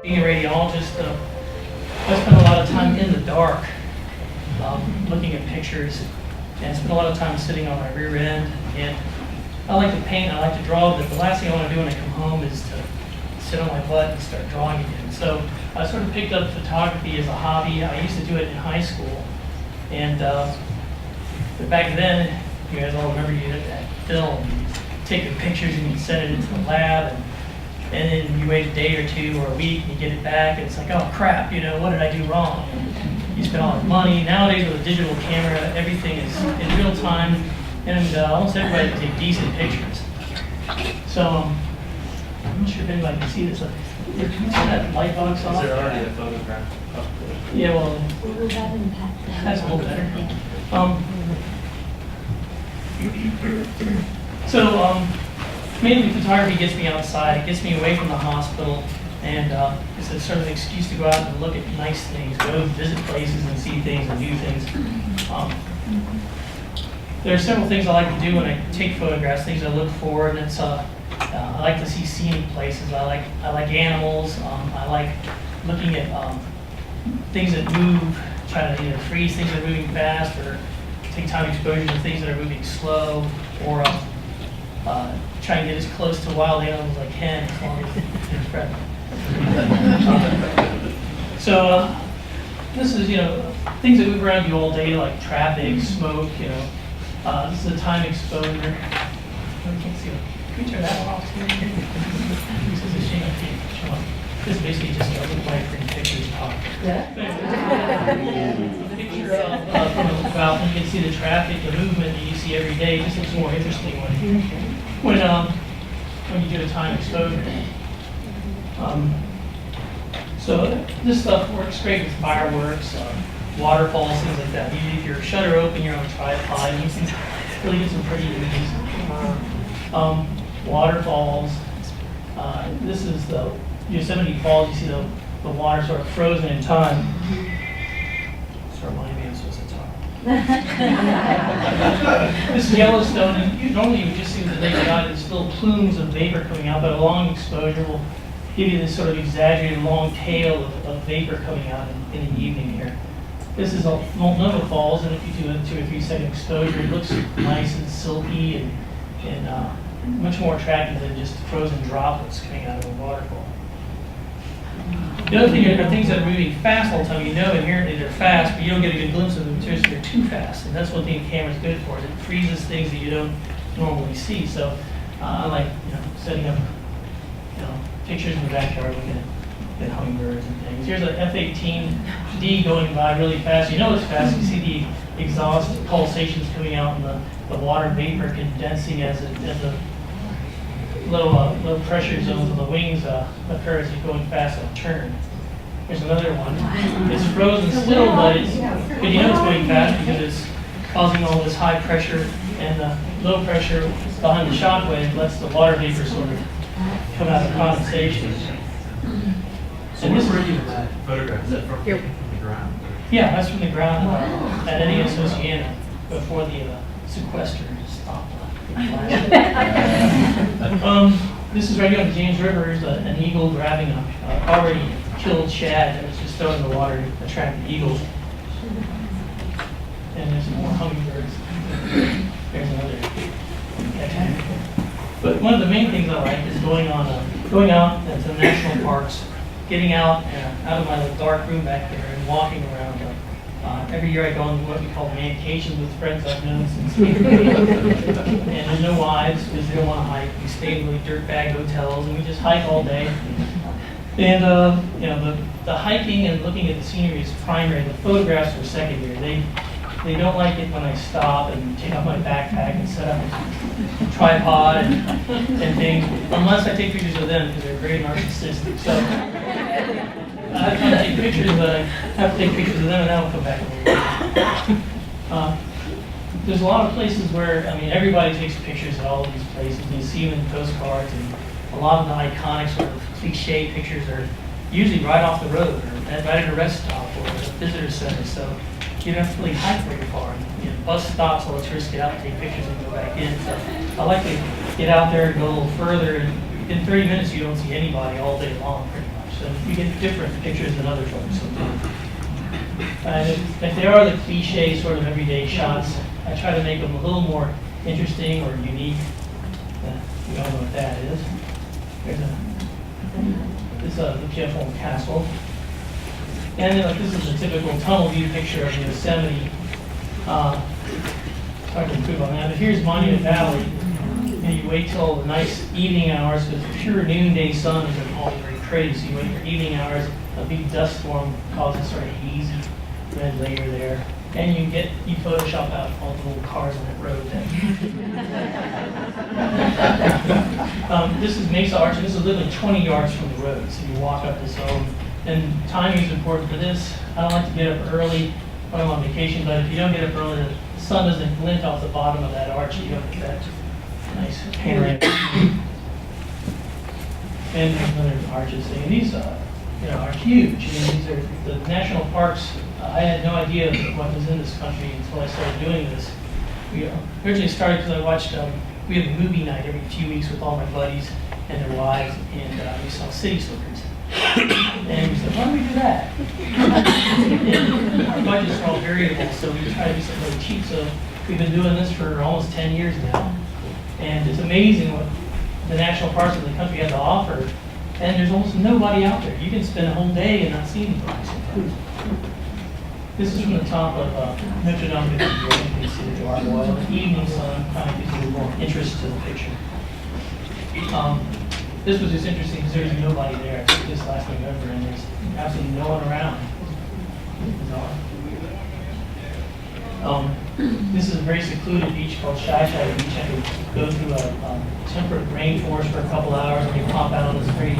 Being a radiologist, I spend a lot of time in the dark looking at pictures, and I spend a lot of time sitting on my rear end. And I like to paint, I like to draw, but the last thing I want to do when I come home is to sit on my butt and start drawing again. So I sort of picked up photography as a hobby. I used to do it in high school, and but back then, you guys all remember you had that film, you take the pictures and you send it into the lab, and then you wait a day or two or a week and you get it back, and it's like, oh crap, what did I do wrong? And you spend all the money. Nowadays with a digital camera, everything is in real time, and almost everybody can take decent pictures. So I'm not sure if anybody can see this. Can you turn that light box off? Is there already a photograph up there? Yeah, well, that's a little better. Mainly photography gets me outside. It gets me away from the hospital, and it's a sort of an excuse to go out and look at nice things, go visit places and see things and do things. There are several things I like to do when I take photographs, things I look for, and it's I like to see scenic places. I like animals. I like looking at things that move, trying to either freeze things that are moving fast, or take time exposure to things that are moving slow, or try and get as close to wild animals as I can, as long as it's present. So this is things that move around you all day, like traffic, smoke. This is a time exposure. I can't see it. Can you turn that one off too? This is a shame I can't show up. This is basically just a little light green pictures talk. Yeah. Picture from the balcony, you can see the traffic, the movement that you see every day. It just looks more interesting when you do a time exposure. So this stuff works great with fireworks, waterfalls, things like that. Usually if you're shutter open, you're on a tripod, you can really get some pretty images. Waterfalls. This is the Yosemite Falls. You see the water sort of frozen in time. Just remind me I'm supposed to talk. This is Yellowstone, and normally you would just see the naked eye, there's still plumes of vapor coming out, but a long exposure will give you this sort of exaggerated long tail of vapor coming out in the evening here. This is Multnomah Falls, and if you do a 2 or 3 second exposure, it looks nice and silky and much more attractive than just frozen droplets coming out of a waterfall. The other thing are things that are moving fast all the time. Inherently they're fast, but you don't get a good glimpse of them until they're too fast. And that's what the camera's good for. It freezes things that you don't normally see. So I like setting up pictures in the backyard looking at hummingbirds and things. Here's an F-18D going by really fast. It's fast. You see the exhaust pulsations coming out and the water vapor condensing as the low pressure zones on the wings occur as you're going fast on turn. Here's another one. It's frozen still, but it's going fast because it's causing all this high pressure, and the low pressure behind the shock wave lets the water vapor sort of come out of condensation. So where's that photograph? Is that from the ground? Yeah, that's from the ground at NAS Oceana before the sequester stopped. This is right here on the James River. An eagle grabbing a already killed shad that was just thrown in the water to attract the eagles. And there's more hummingbirds. There's another. But one of the main things I like is going out into the national parks, getting out of my little dark room back there and walking around. Every year I go on what we call mancations with friends I've known since and there's no wives because they don't want to hike. We stay in really dirtbag hotels and we just hike all day. And the hiking and looking at the scenery is primary. The photographs are secondary. They don't like it when I stop and take off my backpack and set up a tripod and things, unless I take pictures of them because they're very narcissistic. So I have to take pictures, but I have to take pictures of them and then I'll come back and there's a lot of places where, everybody takes pictures at all of these places. You see them in postcards, and a lot of the iconic sort of cliche pictures are usually right off the road or right at a rest stop or a visitor center. So you don't have to really hike very far. Bus stops, all the tourists get out and take pictures and go back in. So I like to get out there and go a little further, and in 30 minutes you don't see anybody all day long pretty much. and you get different pictures than other folks. And if they are the cliche sort of everyday shots, I try to make them a little more interesting or unique. We all know what that is. This is the Chippenham Castle. And this is a typical tunnel view picture of Yosemite. Hard to improve on that, but here's Monument Valley. And you wait till the nice evening hours, because pure noonday sun isn't always very pretty, so you wait for evening hours, a big dust storm causes sort of hazy red layer there. And you Photoshop out all the little cars on that road then. This is Mesa Arch, and this is literally 20 yards from the road, so you walk up this home. And timing is important for this. I don't like to get up early when I'm on vacation, but if you don't get up early, the sun doesn't glint off the bottom of that arch. You don't get that nice panoramic. And there's another arches thing. And these are huge. These are the national parks. I had no idea what was in this country until I started doing this. We originally started because I watched, we have a movie night every few weeks with all my buddies and their wives, and we saw city slickers. And we said, why don't we do that? And our budgets are all variable, so we try to do something really cheap. So we've been doing this for almost 10 years now. And it's amazing what the national parks of the country have to offer. And there's almost nobody out there. You can spend a whole day and not see anybody sometimes. This is from the top of Notre Dame Cathedral. You can see the gargoyle. The evening sun kind of gives a little more interest to the picture. This was just interesting because there's nobody there. I took this last November and there's absolutely no one around. It's bizarre. This is a very secluded beach called Shy Beach. I could go through a temperate rainforest for a couple hours and you pop out on this very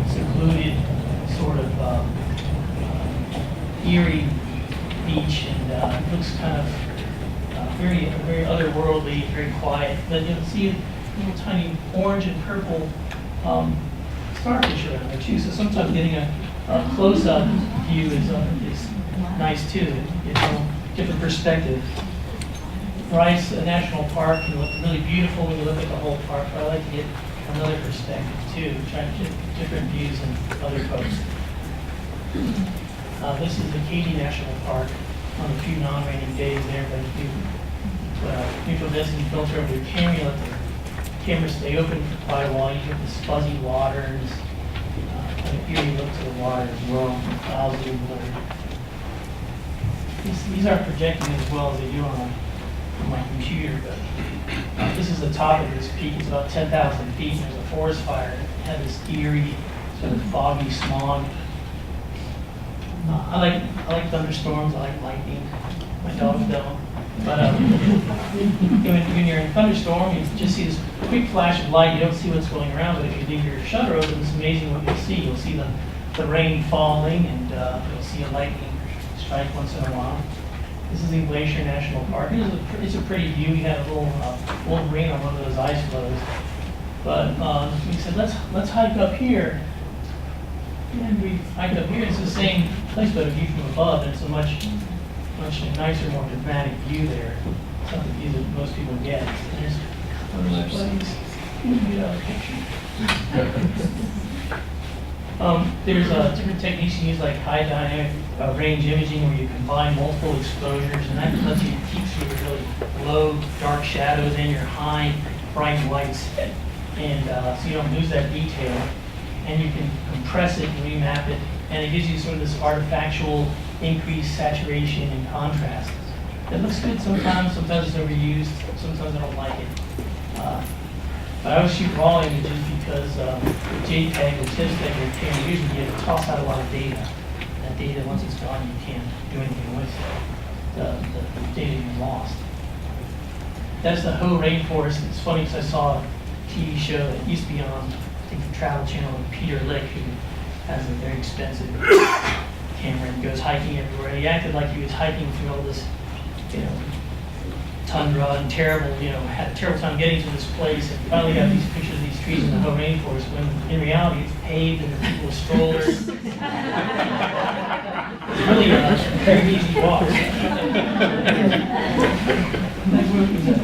secluded sort of eerie beach, and it looks kind of very otherworldly, very quiet. But you'll see little tiny orange and purple starfish around there too. So sometimes getting a close-up view is nice too. It's a different perspective. Rice National Park can look really beautiful when you look at the whole park, but I like to get another perspective too, trying to get different views than other folks. This is the Katy National Park on a few non-raining days there, but if you neutral density filter over your camera, you let the camera stay open for quite a while. You get this fuzzy water and this kind of eerie look to the water as well, clouds being blurred. These aren't projecting as well as they do on my computer, but this is the top of this peak. It's about 10,000 feet, and there's a forest fire. It had this eerie, sort of foggy smog. I like thunderstorms. I like lightning. My dogs don't. But when you're in a thunderstorm, you just see this quick flash of light. You don't see what's going around, but if you leave your shutter open, it's amazing what you'll see. You'll see the rain falling, and you'll see a lightning strike once in a while. This is the Glacier National Park. It's a pretty view. We had a little rain on one of those ice floes. But we said, let's hike up here. And we hiked up here. It's the same place, but a view from above. And it's a much nicer, more dramatic view there. It's not the view that most people get. And there's one of those places. Get out of the picture. There's different techniques you use, like high dynamic range imaging, where you combine multiple exposures, and that lets you keep some really low, dark shadows and your high, bright lights, and so you don't lose that detail. And you can compress it and remap it, and it gives you sort of this artifactual increased saturation and contrast. It looks good sometimes it's overused, sometimes I don't like it. But I always shoot raw images because JPEG or TIFF or camera usually you toss out a lot of data. That data, once it's gone, you can't do anything with the data you lost. That's the Ho rainforest. It's funny because I saw a TV show that used to be on, I think, the Travel Channel with Peter Lick, who has a very expensive camera and goes hiking everywhere. He acted like he was hiking through all this, tundra and had a terrible time getting to this place, and finally got these pictures of these trees in the Ho rainforest, when in reality it's paved and there's people with strollers. It's really a very easy walk.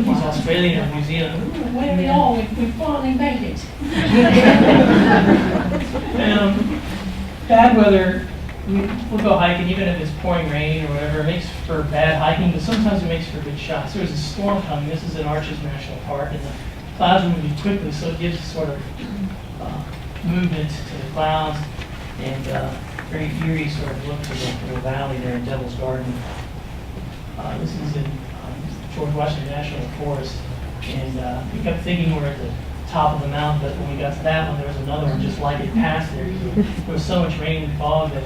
He's Australian or New Zealand. Where are we all? We finally made it. And bad weather, we'll go hiking, even if it's pouring rain or whatever. It makes for bad hiking, but sometimes it makes for good shots. There's a storm coming. This is in Arches National Park, and the clouds are moving quickly, so it gives sort of movement to the clouds and very eerie sort of look to the valley there in Devil's Garden. This is in George Washington National Forest, and we kept thinking we're at the top of the mountain, but when we got to that one, there was another one just like it past there. There was so much rain and fog that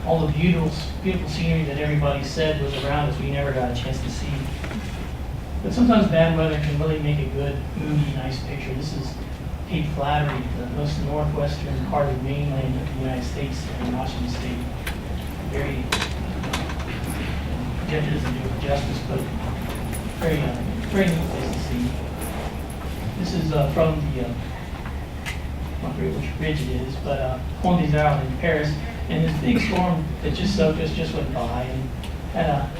all the beautiful scenery that everybody said was around us, we never got a chance to see. But sometimes bad weather can really make a good, moody, nice picture. This is Cape Flattery, the most northwestern part of the mainland of the United States in Washington State. Very, Jeff doesn't do it justice, but very neat place to see. This is from the, I don't forget which bridge it is, but Pont des Arts in Paris. And this big storm that just soaked us just went by and had a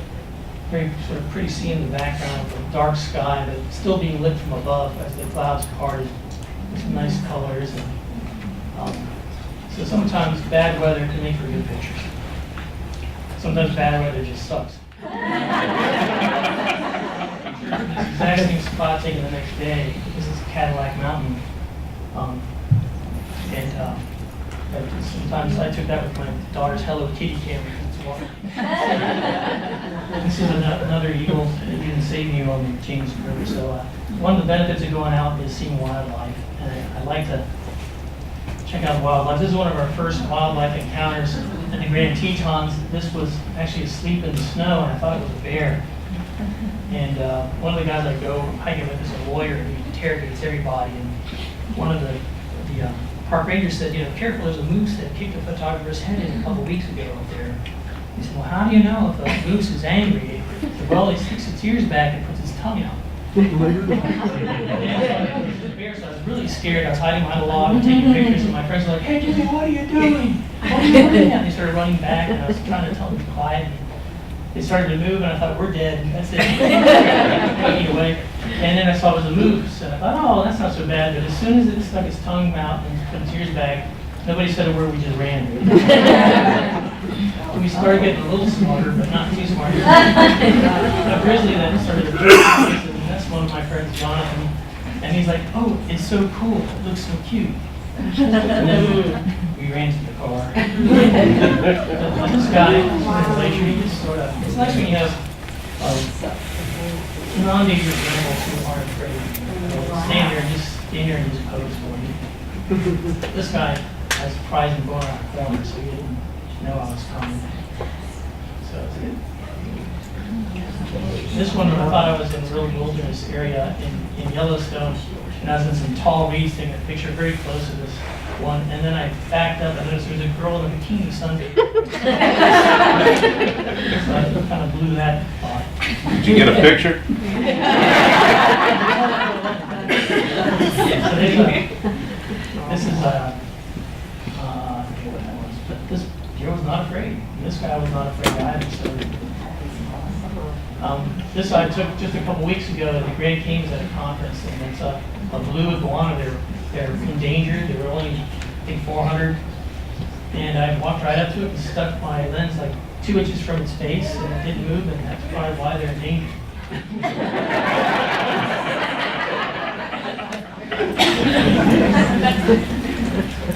very sort of pretty scene in the background with a dark sky, but still being lit from above as the clouds parted with some nice colors. And, so sometimes bad weather can make for good pictures. Sometimes bad weather just sucks. This exact same spot taken the next day. This is Cadillac Mountain. And sometimes I took that with my daughter's Hello Kitty camera. This is another eagle that didn't save me on the James River. So one of the benefits of going out is seeing wildlife. And I like to check out wildlife. This is one of our first wildlife encounters in the Grand Tetons. This was actually asleep in the snow, and I thought it was a bear. And one of the guys I go hiking with is a lawyer who interrogates everybody. And one of the park ranger said, you know, careful, there's a moose that kicked a photographer's head in a couple weeks ago up there. He said, well, how do you know if a moose is angry? He said, well, he sticks its ears back and puts his tongue out. And the bear, so I was really scared. I was hiding behind a log and taking pictures, and my friends were like, hey, Jimmy, what are you doing? What are you doing? And they started running back, and I was trying to tell them to be quiet. And they started to move, and I thought, we're dead. That's it. Walking away. And then I saw it was a moose, and I thought, oh, that's not so bad. But as soon as it stuck its tongue out and put its ears back, nobody said a word, we just ran. We started getting a little smarter, but not too smart. A grizzly then started to and that's one of my friends, Jonathan. And he's like, oh, it's so cool. It looks so cute. And then we ran to the car. But this guy, he just sort of, it's nice when you have non-dangerous animals who aren't afraid. Stand there and just pose for you. This guy has prize and going around the corner, so he didn't know I was coming. So it's good. This one, I thought I was in a real wilderness area in Yellowstone, and I was in some tall reeds taking a picture very close to this one, and then I backed up and noticed there was a girl in a bikini sunbathing. So I kind of blew that thought. Did you get a picture? This is I forget what that was, but this girl was not afraid. This guy was not afraid either. So, this I took just a couple weeks ago at the Grand Kings at a conference, and it's a blue iguana. They're endangered. They were only, I think, 400. And I walked right up to it and stuck my lens like 2 inches from its face, and it didn't move, and that's probably why they're endangered.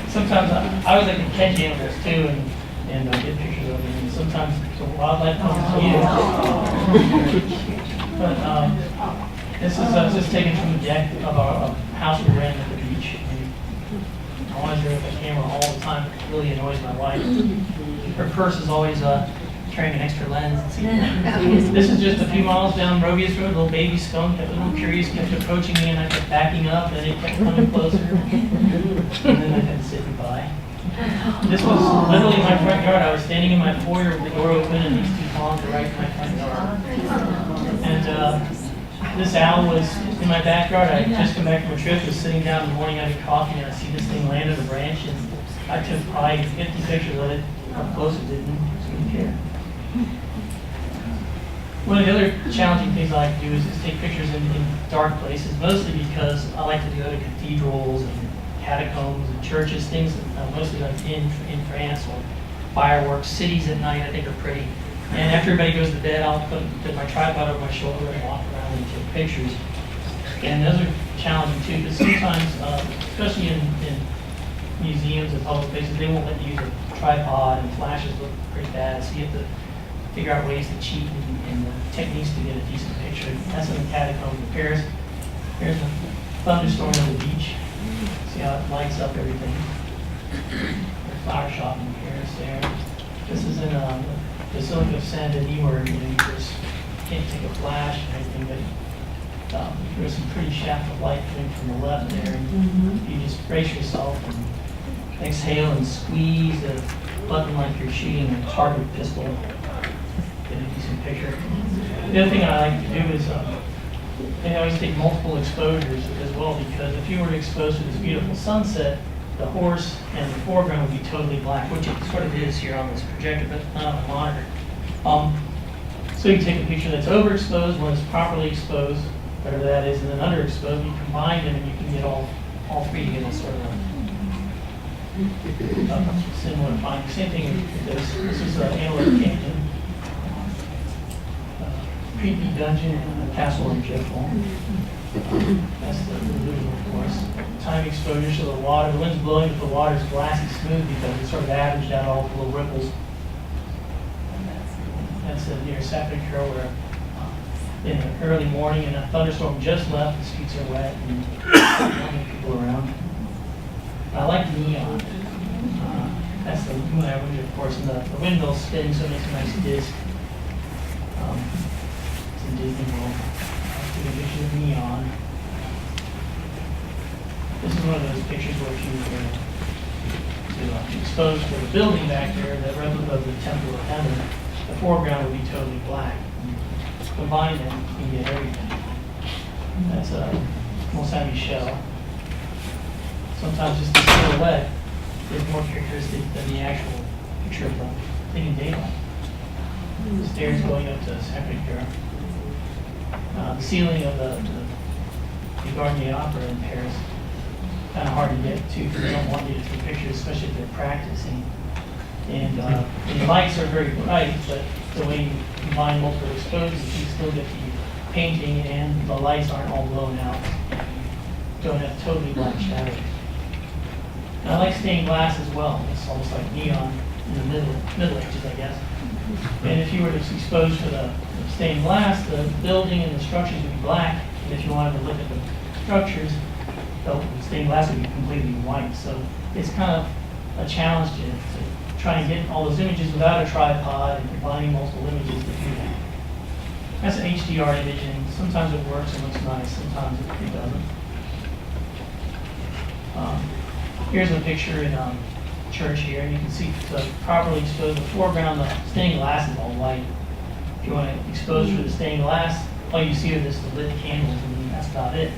Sometimes I would like to catch animals too and get pictures of them. And sometimes the wildlife comes to you. But this is just taken from the deck of our house we ran at the beach. And I want to do it with a camera all the time. It really annoys my wife. Her purse is always carrying an extra lens. This is just a few miles down Robius Road. A little baby skunk that was a little curious, kept approaching me, and I kept backing up, and it kept coming closer. And then I had to say goodbye. This was literally my front yard. I was standing in my foyer with the door open, and these two ponds were right in my front yard. And this owl was in my backyard. I had just come back from a trip, was sitting down in the morning having coffee, and I see this thing land on a branch, and I took probably 50 pictures of it. Up close it didn't care. One of the other challenging things I like to do is take pictures in dark places, mostly because I like to go to cathedrals and catacombs and churches, things that mostly like in France, or fireworks, cities at night I think are pretty. And after everybody goes to bed, I'll put my tripod over my shoulder and walk around and take pictures. And those are challenging too, because sometimes, especially in museums and public places, they won't let you use a tripod, and flashes look pretty bad, so you have to figure out ways to cheat and techniques to get a decent picture. That's in the catacombs in Paris. Here's a thunderstorm on the beach. See how it lights up everything. The flower shop in Paris there. This is in the Basilica of Saint Denis, where you just can't take a flash or anything, but there's some pretty shaft of light coming from the left there. And you just brace yourself and exhale and squeeze the button like you're shooting a target pistol. Get a decent picture. The other thing I like to do is I always take multiple exposures as well, because if you were to expose to this beautiful sunset, the horse and the foreground would be totally black, which it sort of is here on this projector, but not on the monitor. So you take a picture that's overexposed, one that's properly exposed, whatever that is, and then underexposed. You combine them and you can get all three together, sort of a similar finding. Same thing with this. This is Antelope Canyon. Creepy dungeon and a castle in Chippenham. That's the visual, of course. Time exposure to the water. The wind's blowing, but the water's glassy smooth because it's sort of averaged out all the little ripples. That's near Sacré-Cœur, where in the early morning and a thunderstorm just left, the streets are wet and not many people around. I like neon. That's the Moulin Rouge, of course, and the windmill spins, so it makes a nice disc. It's in Disney World. Take a picture of neon. This is one of those pictures where if you were to expose to the building back there, the replica of the Temple of Heaven, the foreground would be totally black. Combine them, you can get everything. That's Mont Saint-Michel. Sometimes just the silhouette is more characteristic than the actual picture of the thing in daylight. The stairs going up to Sacré-Cœur. The ceiling of the Garnier Opera in Paris, kind of hard to get to because they don't want you to take pictures, especially if they're practicing. And the lights are very bright, but the way you combine multiple exposures, you still get the painting and the lights aren't all blown out. Don't have totally black shadows. And I like stained glass as well. It's almost like neon in the Middle Ages, I guess. And if you were to expose to the stained glass, the building and the structures would be black. And if you wanted to look at the structures, the stained glass would be completely white. So it's kind of a challenge to try and get all those images without a tripod and combining multiple images to do that. That's an HDR image, and sometimes it works and looks nice, sometimes it doesn't. Here's a picture in church here, and you can see to properly expose the foreground, the stained glass is all white. If you want to expose for the stained glass, all you see are just the lit candles, and that's about it.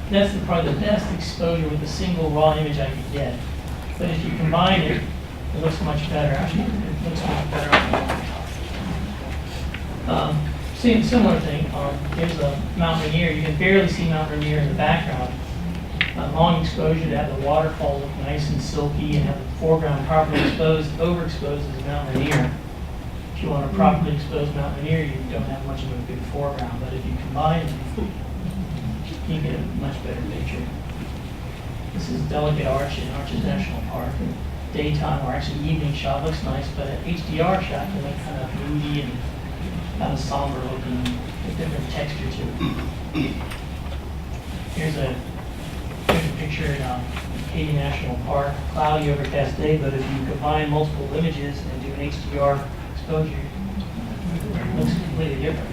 That's probably the best exposure with a single raw image I could get. But if you combine it, it looks much better. Actually, it looks much better on the same similar thing. Here's a Mount Rainier. You can barely see Mount Rainier in the background. Long exposure to have the waterfall look nice and silky and have the foreground properly exposed. Overexposed is Mount Rainier. If you want to properly expose Mount Rainier, you don't have much of a good foreground. But if you combine them, you get a much better picture. This is Delicate Arch in Arches National Park. Daytime or actually evening shot looks nice, but an HDR shot can look kind of moody and kind of somber looking with different texture to it. Here's a picture in Haiti National Park, cloudy overcast day, but if you combine multiple images and do an HDR exposure, it looks completely different.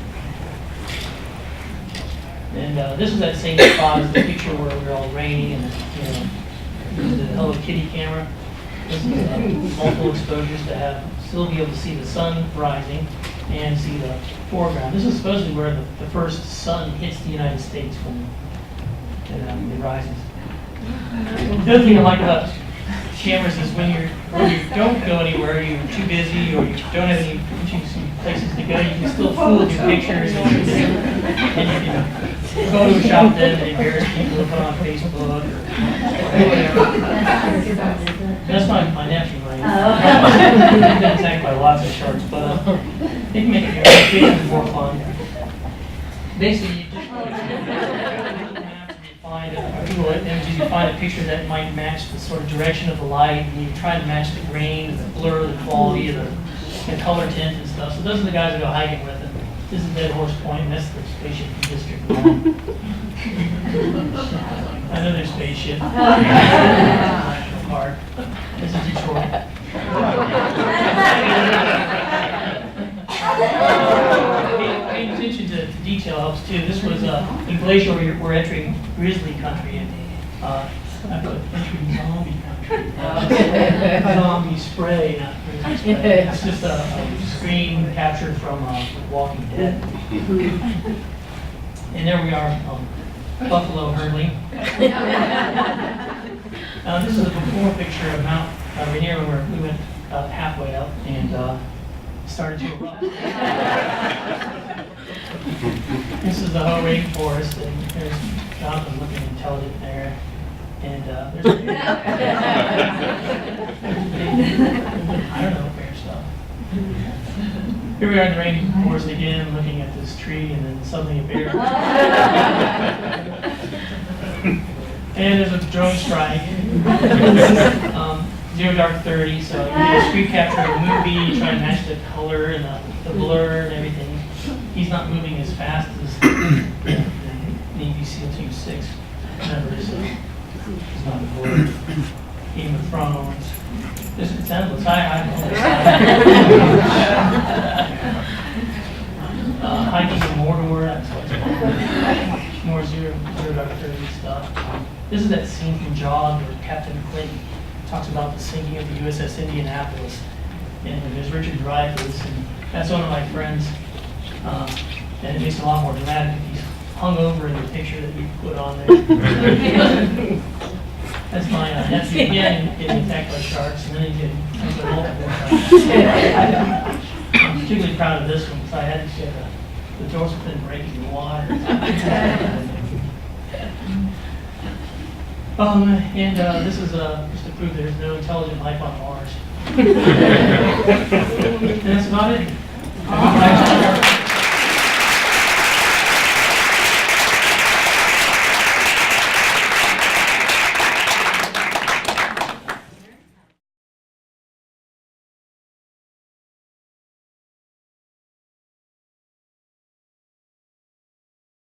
And this is that same spot as the picture where we're all raining and use the Hello Kitty camera. This is multiple exposures to have still be able to see the sun rising and see the foreground. This is supposedly where the first sun hits the United States when it rises. The other thing I like about cameras is when you don't go anywhere, you're too busy, or you don't have any interesting places to go, you can still fool with your pictures and you can Photoshop them and embarrass people in put on Facebook or whatever. That's my nephew, right? He's been attacked by lots of sharks, but they can make your education more fun. Basically, you just find a picture that might match the sort of direction of the light, and you try to match the grain, the blur, the quality of the color tint and stuff. So those are the guys that go hiking with it. This is Dead Horse Point, and that's the spaceship from District 1. Another spaceship. National Park. This is Detroit. Paying attention to detail helps too. This was in Glacier, we're entering grizzly country, and I put entering zombie country. Zombie spray, not grizzly spray. It's just a screen captured from Walking Dead. And there we are, buffalo herding. This is a before picture of Mount Rainier, where we went halfway up and started to erupt. This is the whole rainforest, and there's Jonathan looking intelligent there. And there's a big, I don't know, fair stuff. Here we are in the rainforest again, looking at this tree, and then suddenly a bear. And there's a drone strike. 0 dark 30, so you get a street capture of the movie, you try to match the color and the blur and everything. He's not moving as fast as the Navy SEAL Team 6 members, so he's not blurred. Game of Thrones. This is endless. I'm hiking in Mordor, that's what it's called. More 0 dark 30 stuff. This is that scene from Jaws where Captain Clinton talks about the sinking of the USS Indianapolis, and there's Richard Dreyfuss, and that's one of my friends, and it makes it a lot more dramatic if he's hung over in the picture that we put on there. That's my nephew again getting attacked by sharks, and then he's getting attacked by multiple sharks. I'm particularly proud of this one because I had to get the dorsal fin breaking the water. And this is just to prove there's no intelligent life on Mars. And that's about it.